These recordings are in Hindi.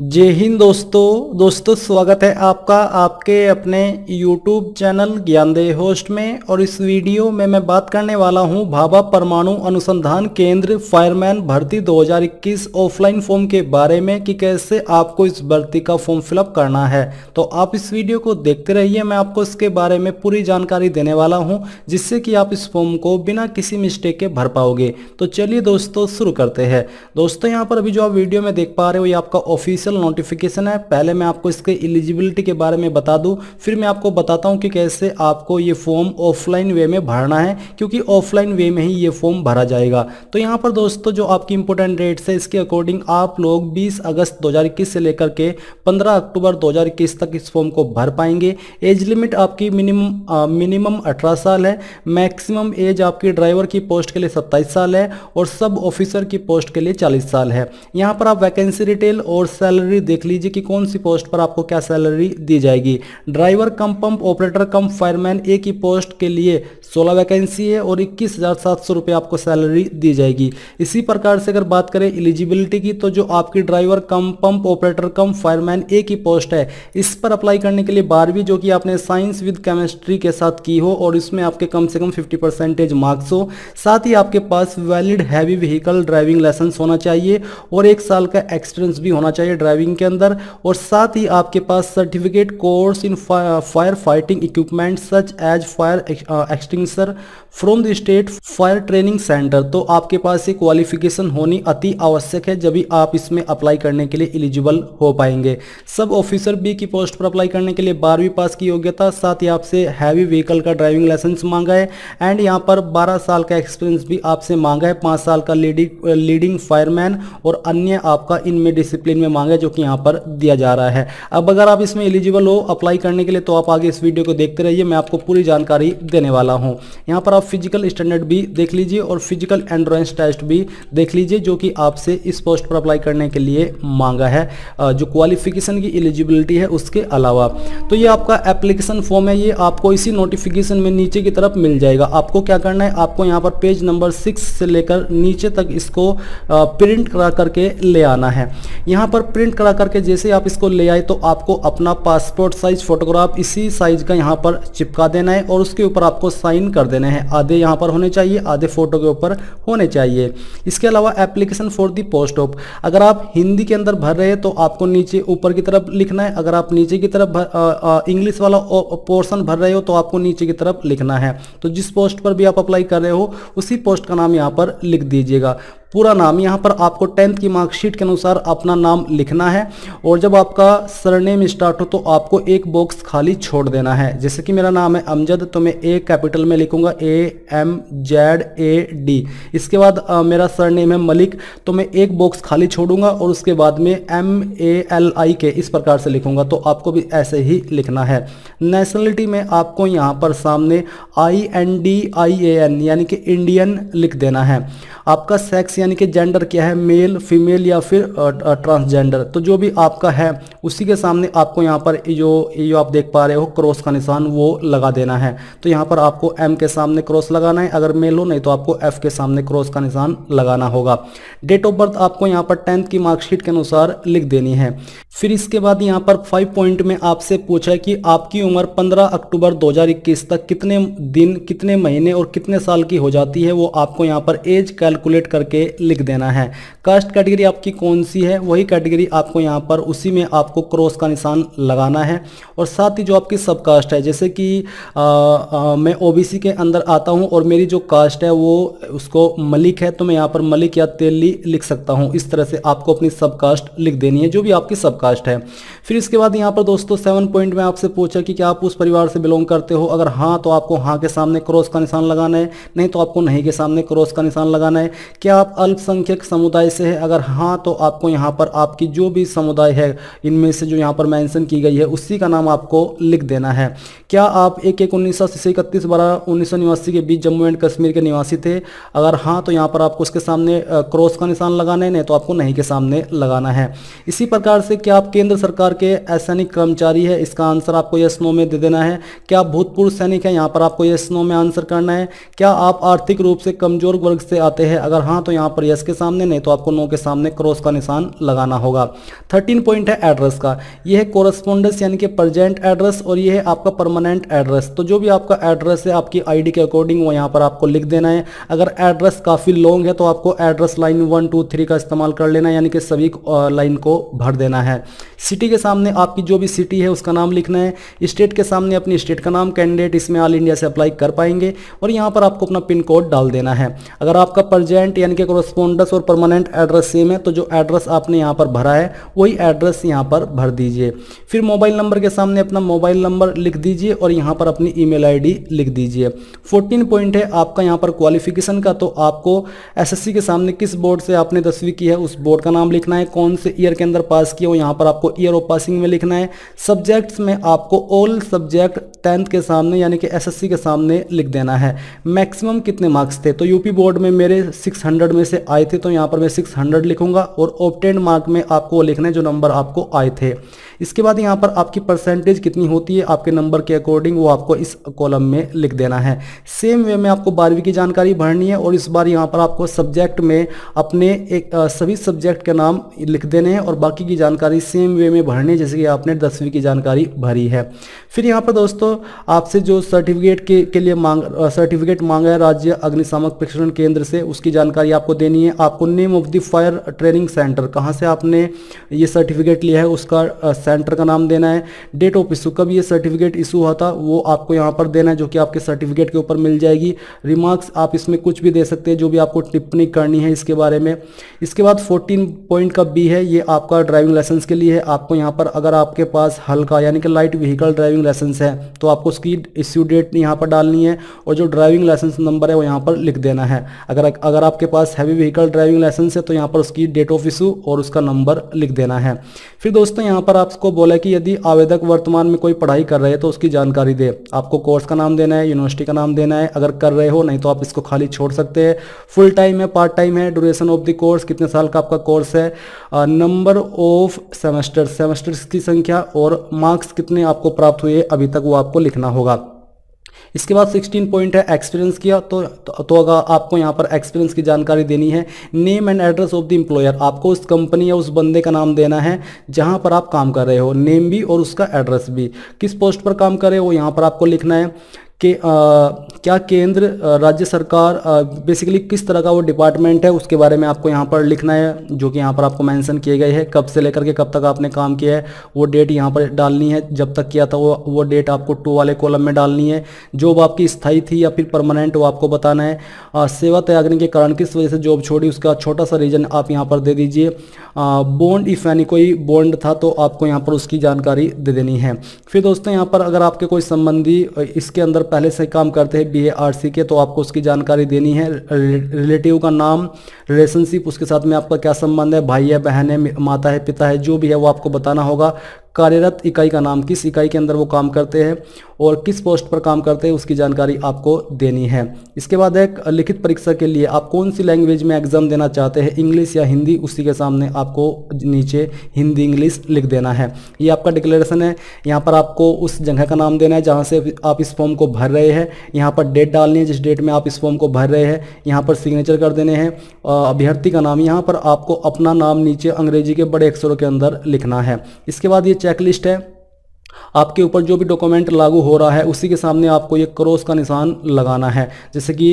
जय हिंद दोस्तों स्वागत है आपका आपके अपने YouTube चैनल ज्ञानदेह होस्ट में। और इस वीडियो में मैं बात करने वाला हूं भाभा परमाणु अनुसंधान केंद्र फायरमैन भर्ती 2021 ऑफलाइन फॉर्म के बारे में कि कैसे आपको इस भर्ती का फॉर्म फिलअप करना है। तो आप इस वीडियो को देखते रहिए, मैं आपको इसके बारे में पूरी जानकारी देने वाला हूं जिससे कि आप इस फॉर्म को बिना किसी मिस्टेक के भर पाओगे। तो चलिए दोस्तों शुरू करते हैं। दोस्तों यहाँ पर अभी जो आप वीडियो में देख पा रहे हो ये आपका ऑफिशियल नोटिफिकेशन है। पहले मैं आपको इसके एलिजिबिलिटी के बारे में बता दूं, फिर मैं आपको बताता हूं कि कैसे आपको ये फॉर्म ऑफलाइन वे में भरना है, क्योंकि ऑफलाइन वे में ही ये फॉर्म भरा जाएगा। तो यहाँ पर दोस्तों जो आपकी इंपोर्टेंट डेट्स है इसके अकॉर्डिंग आप लोग 20 अगस्त 2021 से लेकर के 15 अक्टूबर 2021 तक इस फॉर्म को भर पाएंगे। एज लिमिट आपकी मिनिमम 18 साल है, मैक्सिमम एज आपकी ड्राइवर की पोस्ट के लिए 27 साल है और सब ऑफिसर की पोस्ट के लिए 40 साल है। यहाँ पर आप वैकेंसी डिटेल और सैलरी देख लीजिए कि कौन सी पोस्ट पर आपको क्या सैलरी दी जाएगी। Driver cum pump operator cum fireman A की पोस्ट के लिए 16 वैकेंसी है और 21,700 रुपये आपको सैलरी दी जाएगी। इसी प्रकार से अगर बात करें एलिजिबिलिटी की, तो जो आपकी driver cum pump operator cum fireman A की पोस्ट है इस पर अप्लाई करने के लिए 12वीं जो कि आपने साइंस विद केमिस्ट्री के साथ की हो और इसमें आपके कम से कम 50% मार्क्स हो, साथ ही आपके पास valid heavy vehicle driving licence होना चाहिए और 1 साल का एक्सपीरियंस भी होना चाहिए ड्राइविंग के अंदर, और साथ ही आपके पास certificate course in fire fighting equipment such as fire extinguisher from the state fire training centre. तो आपके पास ये क्वालिफिकेशन होनी अति आवश्यक है, जब भी आप इसमें अप्लाई करने के लिए एलिजिबल हो पाएंगे। सब ऑफिसर बी की पोस्ट पर अप्लाई करने के लिए 12वीं पास की योग्यता, साथ ही आपसे हैवी व्हीकल का ड्राइविंग लाइसेंस मांगा है एंड यहाँ पर 12 साल का एक्सपीरियंस भी आपसे मांगा है, 5 साल का लीडिंग फायरमैन और अन्य आपका इनमें डिसिप्लिन में मांगा है जो कि यहाँ पर दिया जा रहा है। अब अगर आप इसमें एलिजिबल हो अप्लाई करने के लिए तो आप आगे इस वीडियो को देखते रहिए, मैं आपको पूरी जानकारी देने वाला हूँ। यहाँ पर आप फिजिकल स्टैंडर्ड भी देख लीजिए और फिजिकल एंड्योरेंस टेस्ट भी देख लीजिए जो कि आपसे इस पोस्ट पर अप्लाई करने के लिए मांगा है, जो क्वालिफिकेशन की एलिजिबिलिटी है उसके अलावा। तो ये आपका एप्लीकेशन फॉर्म है, ये आपको इसी नोटिफिकेशन में नीचे की तरफ मिल जाएगा। आपको क्या करना है, आपको यहाँ पर पेज नंबर 6 से लेकर नीचे तक इसको प्रिंट करा करके ले आना है। यहाँ पर प्रिंट करा करके जैसे आप इसको ले आए तो आपको अपना पासपोर्ट साइज फोटोग्राफ इसी साइज का यहाँ पर चिपका देना है और उसके ऊपर आपको साइन कर देना है। आधे यहाँ पर होने चाहिए, आधे फोटो के ऊपर होने चाहिए। इसके अलावा application for the post of, अगर आप हिंदी के अंदर भर रहे हैं तो आपको नीचे ऊपर की तरफ लिखना है, अगर आप नीचे की तरफ इंग्लिश वाला पोर्शन भर रहे हो तो आपको नीचे की तरफ लिखना है। तो जिस पोस्ट पर भी आप अप्लाई कर रहे हो उसी पोस्ट का नाम यहाँ पर लिख दीजिएगा, पूरा नाम। यहाँ पर आपको 10th की मार्कशीट के अनुसार अपना नाम लिखना है और जब आपका सरनेम स्टार्ट हो तो आपको एक बॉक्स खाली छोड़ देना है। जैसे कि मेरा नाम है अमजद तो मैं ए कैपिटल में लिखूंगा AMZAD। इसके बाद मेरा सरनेम है मलिक तो मैं एक बॉक्स खाली छोड़ूंगा और उसके बाद में MALIK इस प्रकार से लिखूंगा, तो आपको भी ऐसे ही लिखना है। नेशनलिटी में आपको यहाँ पर सामने INDIAN यानी कि इंडियन लिख देना है। आपका सेक्स यानी कि जेंडर क्या है, मेल फीमेल या फिर ट्रांसजेंडर, तो जो भी आपका है उसी के सामने आपको यहाँ पर जो आप देख पा रहे हो क्रॉस का निशान वो लगा देना है। तो यहाँ पर आपको M के सामने क्रॉस लगाना है, अगर मेल हो, नहीं तो आपको F के सामने क्रॉस का निशान लगाना होगा। डेट ऑफ बर्थ आपको यहाँ पर 10th की मार्कशीट के अनुसार लिख देनी है। फिर इसके बाद यहाँ पर 5 पॉइंट में आपसे पूछा है कि आपकी उम्र 15 अक्टूबर 2021 तक कितने दिन, कितने महीने और कितने साल की हो जाती है, वो आपको यहाँ पर एज कैलकुलेट करके लिख देना है। कास्ट कैटेगरी आपकी कौन सी है वही कैटेगरी आपको यहाँ पर उसी में आपको क्रॉस का निशान लगाना है। और साथ ही जो आपकी सब कास्ट है, जैसे कि मैं OBC के अंदर आता हूँ और मेरी जो कास्ट है वो उसको मलिक है तो मैं यहाँ पर मलिक या तेली लिख सकता हूँ। इस तरह से आपको अपनी सब कास्ट लिख देनी है जो भी आपकी सब कास्ट है। फिर इसके बाद यहाँ पर दोस्तों 7 पॉइंट में आपसे पूछा कि क्या आप उस परिवार से बिलोंग करते हो, अगर हाँ तो आपको हाँ के सामने क्रॉस का निशान लगाना है, नहीं तो आपको नहीं के सामने क्रॉस का निशान लगाना है। क्या आप अल्पसंख्यक समुदाय से है, अगर हाँ तो आपको यहाँ पर आपकी जो भी समुदाय है इनमें में से जो यहाँ पर मेंशन की गई है उसी का नाम आपको लिख देना है। क्या आप 1/1/1980 से 31/12/1989 के बीच जम्मू एंड कश्मीर के निवासी थे? अगर हाँ तो यहाँ पर आपको उसके सामने क्रॉस का निशान लगाना है, नहीं तो आपको नहीं के सामने लगाना है। इसी प्रकार से क्या आप केंद्र सरकार के असैनिक कर्मचारी है? इसका आंसर आपको यस नो में दे देना है। क्या आप भूतपूर्व सैनिक हैं? यहाँ पर आपको यस नो में आंसर करना है। क्या आप आर्थिक रूप से कमजोर वर्ग से आते हैं? अगर हाँ तो यहाँ पर यस के सामने, नहीं तो आपको नो के सामने क्रॉस का निशान लगाना होगा। 13 पॉइंट है एड्रेस का। यह है कोरस्पोंडेंस यानी कि प्रेजेंट एड्रेस और यह है आपका परमानेंट एड्रेस। तो जो भी आपका एड्रेस है आपकी आईडी के अकॉर्डिंग वो यहाँ पर आपको लिख देना है। अगर एड्रेस काफ़ी लॉन्ग है तो आपको एड्रेस लाइन 1 2 3 का इस्तेमाल कर लेना है, यानी कि सभी लाइन को भर देना है। सिटी के सामने आपकी जो भी सिटी है उसका नाम लिखना है। स्टेट के सामने अपनी स्टेट का नाम। कैंडिडेट इसमें ऑल इंडिया से अप्लाई कर पाएंगे और यहाँ पर आपको अपना पिन कोड डाल देना है। अगर आपका प्रेजेंट यानी कि कोरस्पोंडेंस और परमानेंट एड्रेस सेम है तो जो एड्रेस आपने यहाँ पर भरा है वही एड्रेस यहाँ पर भर दीजिए। फिर मोबाइल नंबर के सामने अपना मोबाइल नंबर लिख दीजिए और यहाँ पर अपनी ईमेल आईडी लिख दीजिए। 14 पॉइंट है आपका यहाँ पर क्वालिफिकेशन का। तो आपको एसएससी के सामने किस बोर्ड से आपने 10वीं की है उस बोर्ड का नाम लिखना है। कौन से ईयर के अंदर पास किया हो यहाँ पर आपको ईयर ऑफ पासिंग में लिखना है। सब्जेक्ट्स में आपको ऑल सब्जेक्ट 10th के सामने यानी कि एसएससी के सामने लिख देना है। मैक्सिमम कितने मार्क्स थे? तो यूपी बोर्ड में मेरे 600 में से आए थे तो यहाँ पर मैं 600 लिखूंगा और ऑब्टेन्ड मार्क में आपको वो लिखना है जो नंबर आपको आए थे। इसके बाद यहाँ पर आपकी परसेंटेज कितनी होती है आपके नंबर के अकॉर्डिंग वो आपको इस कॉलम में लिख देना है। सेम वे में आपको 12वीं की जानकारी भरनी है और इस बार यहाँ पर आपको सब्जेक्ट में अपने सभी सब्जेक्ट के नाम लिख देने हैं और बाकी की जानकारी सेम वे में भरनी है जैसे कि आपने 10वीं की जानकारी भरी है। फिर यहाँ पर दोस्तों आपसे जो सर्टिफिकेट के लिए सर्टिफिकेट मांगा है राज्य अग्निशामक प्रशिक्षण केंद्र से उसकी जानकारी आपको देनी है। आपको name of the fire training centre, कहाँ से आपने ये सर्टिफिकेट लिया है उसका सेंटर का नाम देना है। डेट ऑफ इशू, कब ये सर्टिफिकेट इशू हुआ था वो आपको यहाँ पर देना है जो कि आपके सर्टिफिकेट के ऊपर मिल जाएगी। रिमार्क्स आप इसमें कुछ भी दे सकते हैं जो भी आपको टिप्पणी करनी है इसके बारे में। इसके बाद 14 पॉइंट का बी है, ये आपका ड्राइविंग लाइसेंस के लिए है। आपको यहाँ पर अगर आपके पास हल्का यानी कि लाइट व्हीकल ड्राइविंग लाइसेंस है तो आपको उसकी इश्यू डेट यहाँ पर डालनी है और जो ड्राइविंग लाइसेंस नंबर है वो यहाँ पर लिख देना है। अगर आपके पास हैवी व्हीकल ड्राइविंग लाइसेंस है तो यहाँ पर उसकी डेट ऑफ इशू और उसका नंबर लिख देना है। फिर दोस्तों यहाँ पर आपको बोला कि यदि आवेदक वर्तमान में कोई पढ़ाई कर रहे हैं तो उसकी जानकारी दे। आपको कोर्स का नाम देना है, यूनिवर्सिटी का नाम देना है अगर कर रहे हो, नहीं तो आप इसको खाली छोड़ सकते हैं। फुल टाइम है, पार्ट टाइम है, ड्यूरेशन ऑफ द कोर्स, कितने साल का आपका कोर्स है, नंबर ऑफ सेमेस्टर्स की संख्या और मार्क्स कितने आपको प्राप्त हुए अभी तक वो आपको लिखना होगा। इसके बाद 16 पॉइंट है एक्सपीरियंस किया तो अगर आपको यहाँ पर एक्सपीरियंस की जानकारी देनी है। Name and address of the employer, आपको उस कंपनी या उस बंदे का नाम देना है जहाँ पर आप काम कर रहे हो, नेम भी और उसका एड्रेस भी। किस पोस्ट पर काम कर रहे हो यहाँ पर आपको लिखना है कि क्या केंद्र राज्य सरकार बेसिकली किस तरह का वो डिपार्टमेंट है उसके बारे में आपको यहाँ पर लिखना है जो कि यहाँ पर आपको मेंशन किए गए हैं। कब से लेकर के कब तक आपने काम किया है वो डेट यहाँ पर डालनी है, जब तक किया था वो डेट आपको 2 वाले कॉलम में डालनी है। जॉब आपकी स्थायी थी या फिर परमानेंट वो आपको बताना है। सेवा त्यागने के कारण किस वजह से जॉब छोड़ी उसका छोटा सा रीजन आप यहाँ पर दे दीजिए। बॉन्ड इफ यानी कोई बॉन्ड था तो आपको यहाँ पर उसकी जानकारी दे देनी है। फिर दोस्तों यहाँ पर अगर आपके कोई संबंधी इसके अंदर पहले से काम करते हैं BARC के तो आपको उसकी जानकारी देनी है। रिलेटिव का नाम, रिलेशनशिप, उसके साथ में आपका क्या संबंध है, भाई है, बहन है, माता है, पिता है, जो भी है वो आपको बताना होगा। कार्यरत इकाई का नाम, किस इकाई के अंदर वो काम करते हैं और किस पोस्ट पर काम करते हैं उसकी जानकारी आपको देनी है। इसके बाद एक लिखित परीक्षा के लिए आप कौन सी लैंग्वेज में एग्जाम देना चाहते हैं, इंग्लिश या हिंदी, उसी के सामने आपको नीचे हिंदी इंग्लिश लिख देना है। ये आपका डिक्लेरेशन है। यहाँ पर आपको उस जगह का नाम देना है जहाँ से आप इस फॉर्म को भर रहे हैं। यहाँ पर डेट डालनी है जिस डेट में आप इस फॉर्म को भर रहे हैं। यहाँ पर सिग्नेचर कर देने हैं। अभ्यर्थी का नाम, यहाँ पर आपको अपना नाम नीचे अंग्रेजी के बड़े अक्षरों के अंदर लिखना है। इसके बाद ये चेकलिस्ट है, आपके ऊपर जो भी डॉक्यूमेंट लागू हो रहा है उसी के सामने आपको ये क्रॉस का निशान लगाना है। जैसे कि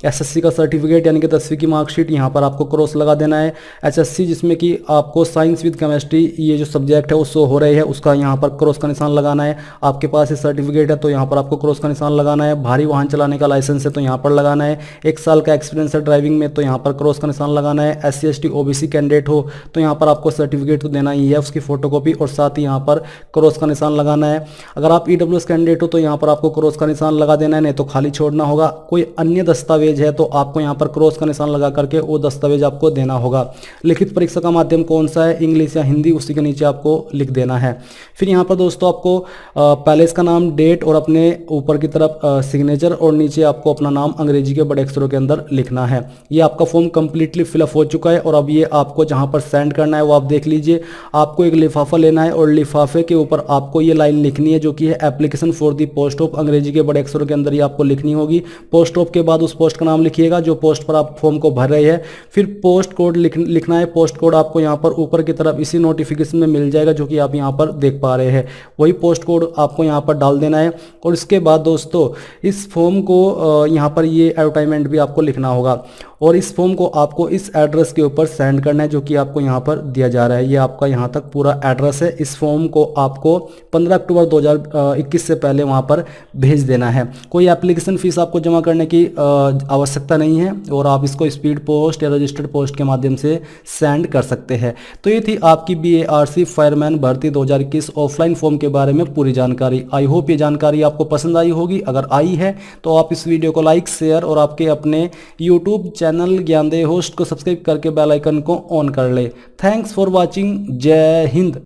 एसएससी का सर्टिफिकेट यानी कि 10वीं की मार्कशीट, यहाँ पर आपको क्रॉस लगा देना है। एचएससी जिसमें कि आपको साइंस विद केमिस्ट्री ये जो सब्जेक्ट है वो शो हो रहे हैं उसका यहाँ पर क्रॉस का निशान लगाना है। आपके पास ये सर्टिफिकेट है तो यहाँ पर आपको क्रॉस का निशान लगाना है। भारी वाहन चलाने का लाइसेंस है तो यहाँ पर लगाना है। 1 साल का एक्सपीरियंस है ड्राइविंग में तो यहाँ पर क्रॉस का निशान लगाना है। SC ST OBC कैंडिडेट हो तो यहाँ पर आपको सर्टिफिकेट तो देना ही है, उसकी फोटोकॉपी और साथ ही यहाँ पर क्रॉस का निशान निशान लगाना है। अगर आप ईडब्ल्यूएस कैंडिडेट हो तो यहाँ पर आपको क्रॉस का निशान लगा देना है, नहीं तो खाली छोड़ना होगा। कोई अन्य दस्तावेज है तो आपको यहाँ पर क्रॉस का निशान लगा करके वो दस्तावेज आपको देना होगा। लिखित परीक्षा का माध्यम कौन सा है, इंग्लिश या हिंदी, उसी के नीचे आपको लिख देना है। फिर यहाँ पर दोस्तों आपको पहले इसका नाम, डेट और अपने ऊपर की तरफ सिग्नेचर और नीचे आपको अपना नाम अंग्रेजी के बड़े अक्षरों के अंदर लिखना है। ये आपका फॉर्म कंप्लीटली फिलअप हो चुका है और अब ये आपको जहाँ पर सेंड करना है वो आप देख लीजिए। आपको एक लिफाफा लेना है और लिफाफे के ऊपर आपको ये लाइन लिखनी है जो कि है application for the post of, अंग्रेजी के बड़े अक्षरों के अंदर ये आपको लिखनी होगी। पोस्ट ऑफ के बाद उस पोस्ट का नाम लिखिएगा जो पोस्ट पर आप फॉर्म को भर रहे हैं। फिर पोस्ट कोड लिखना है। पोस्ट कोड आपको यहाँ पर ऊपर की तरफ इसी नोटिफिकेशन में मिल जाएगा जो कि आप यहाँ पर देख पा रहे हैं। वही पोस्ट कोड आपको यहाँ पर डाल देना है और इसके बाद दोस्तों इस फॉर्म को यहाँ पर ये एडवर्टाइजमेंट भी आपको लिखना होगा और इस फॉर्म को आपको इस एड्रेस के ऊपर सेंड करना है जो कि आपको यहाँ पर दिया जा रहा है। ये आपका यहाँ तक पूरा एड्रेस है। इस फॉर्म को आपको 15 अक्टूबर 2021 से पहले वहाँ पर भेज देना है। कोई एप्लीकेशन फीस आपको जमा करने की आवश्यकता नहीं है और आप इसको स्पीड पोस्ट या रजिस्टर्ड पोस्ट के माध्यम से सेंड कर सकते हैं। तो ये थी आपकी BARC फायरमैन भर्ती 2021 ऑफलाइन फॉर्म के बारे में पूरी जानकारी। आई होप ये जानकारी आपको पसंद आई होगी। अगर आई है तो आप इस वीडियो को लाइक, शेयर और आपके अपने यूट्यूब चैनल ज्ञानदेव होस्ट को सब्सक्राइब करके बेल आइकन को ऑन कर ले। Thanks for watching. जय हिंद।